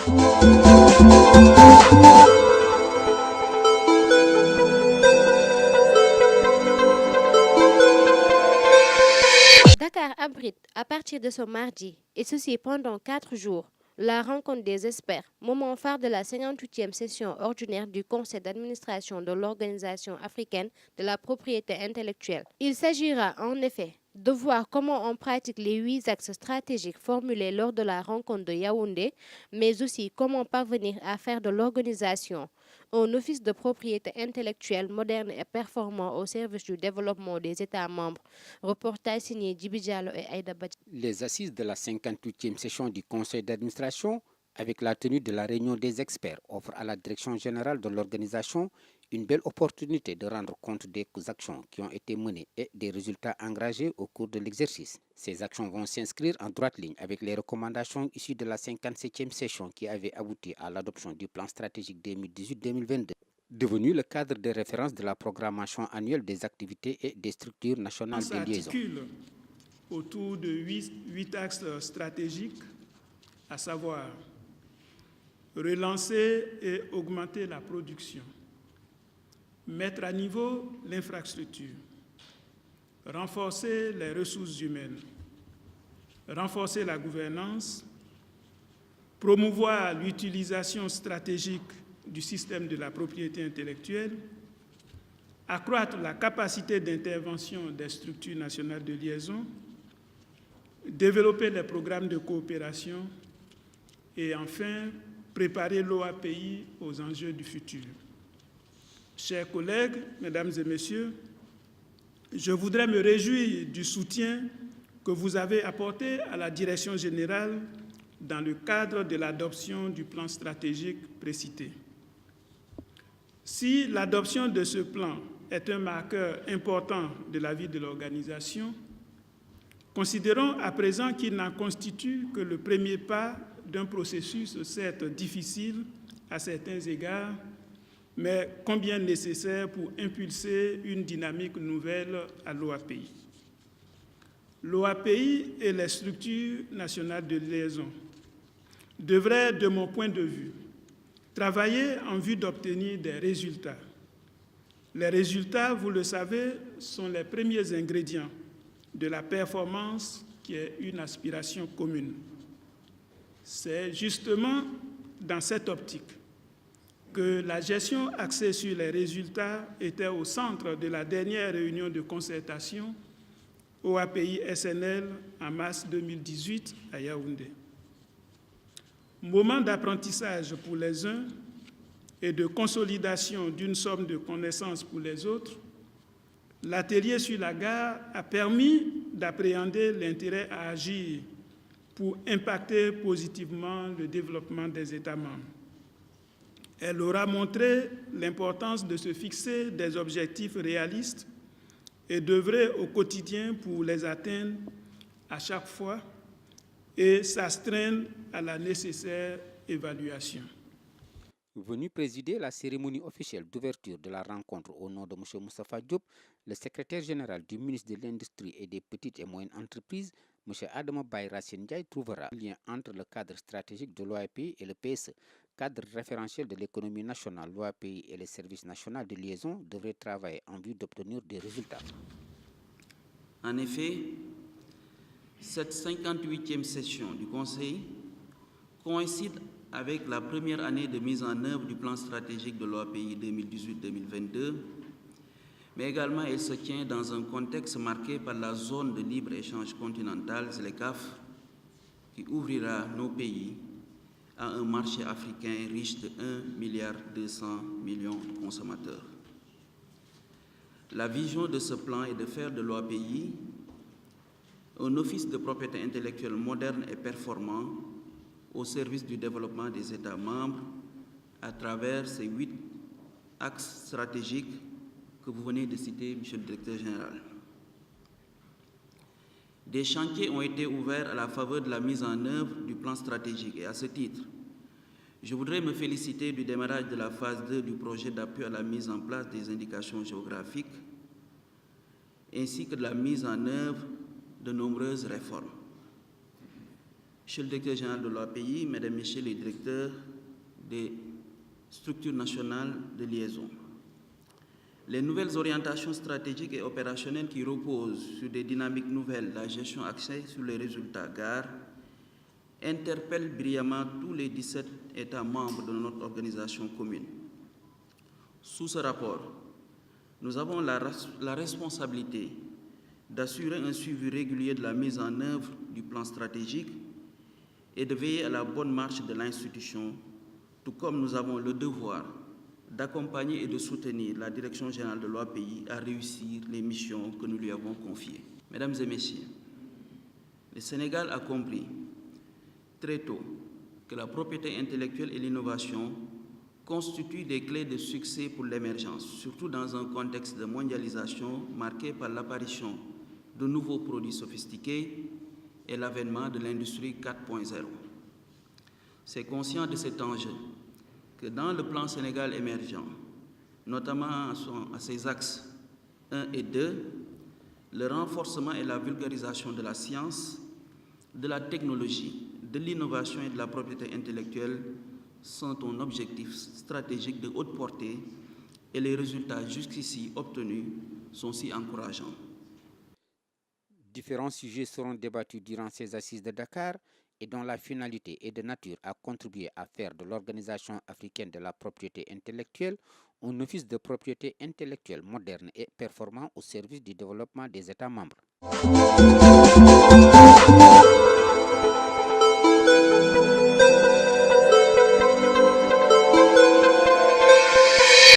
Dakar abrite à partir de ce mardi, et ceci pendant 4 jours, la rencontre des experts, moment phare de la 58e session ordinaire du Conseil d'administration de l'Organisation africaine de la propriété intellectuelle. Il s'agira en effet de voir comment on pratique les 8 axes stratégiques formulés lors de la rencontre de Yaoundé, mais aussi comment parvenir à faire de l'organisation un office de propriété intellectuelle moderne et performant au service du développement des États membres. Reportage signé Djibi Diallo et Aïda Badji. Les assises de la 58e session du Conseil d'administration, avec la tenue de la réunion des experts, offrent à la direction générale de l'organisation une belle opportunité de rendre compte des actions qui ont été menées et des résultats engagés au cours de l'exercice. Ces actions vont s'inscrire en droite ligne avec les recommandations issues de la 57e session qui avait abouti à l'adoption du plan stratégique 2018-2022. Devenu le cadre de référence de la programmation annuelle des activités et des structures nationales de liaison. Autour de 8 axes stratégiques, à savoir relancer et augmenter la production, mettre à niveau l'infrastructure, renforcer les ressources humaines, renforcer la gouvernance, promouvoir l'utilisation stratégique du système de la propriété intellectuelle, accroître la capacité d'intervention des structures nationales de liaison, développer les programmes de coopération et enfin préparer l'OAPI aux enjeux du futur. Chers collègues, mesdames et messieurs, je voudrais me réjouir du soutien que vous avez apporté à la direction générale dans le cadre de l'adoption du plan stratégique précité. Si l'adoption de ce plan est un marqueur important de la vie de l'organisation, considérons à présent qu'il n'en constitue que le premier pas d'un processus certes difficile à certains égards, mais combien nécessaire pour impulser une dynamique nouvelle à l'OAPI. L'OAPI et les structures nationales de liaison devraient, de mon point de vue, travailler en vue d'obtenir des résultats. Les résultats, vous le savez, sont les premiers ingrédients de la performance qui est une aspiration commune. C'est justement dans cette optique que la gestion axée sur les résultats était au centre de la dernière réunion de concertation OAPI-SNL en mars 2018 à Yaoundé. Moment d'apprentissage pour les uns et de consolidation d'une somme de connaissances pour les autres, l'atelier sur la gare a permis d'appréhender l'intérêt à agir pour impacter positivement le développement des États membres. Elle aura montré l'importance de se fixer des objectifs réalistes et d'œuvrer au quotidien pour les atteindre à chaque fois et s'astreindre à la nécessaire évaluation. Venu présider la cérémonie officielle d'ouverture de la rencontre au nom de M. Moustapha Diop, le secrétaire général du ministre de l'Industrie et des Petites et Moyennes Entreprises, M. Adama Baye Racine Ndiaye, trouvera le lien entre le cadre stratégique de l'OAPI et le PSE. Cadre référentiel de l'économie nationale, l'OAPI et les services nationaux de liaison devraient travailler en vue d'obtenir des résultats. En effet, cette 58e session du Conseil coïncide avec la première année de mise en œuvre du plan stratégique de l'OAPI 2018-2022, mais également elle se tient dans un contexte marqué par la zone de libre-échange continentale, ZLECAf, qui ouvrira nos pays à un marché africain riche de 1,2 milliard de consommateurs. La vision de ce plan est de faire de l'OAPI un office de propriété intellectuelle moderne et performant au service du développement des États membres à travers ces 8 axes stratégiques que vous venez de citer, Monsieur le Directeur général. Des chantiers ont été ouverts à la faveur de la mise en œuvre du plan stratégique et à ce titre, je voudrais me féliciter du démarrage de la phase 2 du projet d'appui à la mise en place des indications géographiques ainsi que de la mise en œuvre de nombreuses réformes. Monsieur le directeur général de l'OAPI, Mesdames, Messieurs les directeurs des structures nationales de liaison. Les nouvelles orientations stratégiques et opérationnelles qui reposent sur des dynamiques nouvelles, la gestion axée sur les résultats gares, interpellent brillamment tous les 17 États membres de notre organisation commune. Sous ce rapport, nous avons la responsabilité d'assurer un suivi régulier de la mise en œuvre du plan stratégique et de veiller à la bonne marche de l'institution, tout comme nous avons le devoir d'accompagner et de soutenir la Direction générale de l'OAPI à réussir les missions que nous lui avons confiées. Mesdames et Messieurs, le Sénégal a compris très tôt que la propriété intellectuelle et l'innovation constituent des clés de succès pour l'émergence, surtout dans un contexte de mondialisation marqué par l'apparition de nouveaux produits sophistiqués et l'avènement de l'industrie 4.0. C'est conscient de cet enjeu que dans le plan Sénégal émergent, notamment à ses axes 1 et 2, le renforcement et la vulgarisation de la science, de la technologie, de l'innovation et de la propriété intellectuelle sont un objectif stratégique de haute portée et les résultats jusqu'ici obtenus sont si encourageants. Différents sujets seront débattus durant ces assises de Dakar et dont la finalité est de nature à contribuer à faire de l'Organisation africaine de la propriété intellectuelle un office de propriété intellectuelle moderne et performant au service du développement des États membres.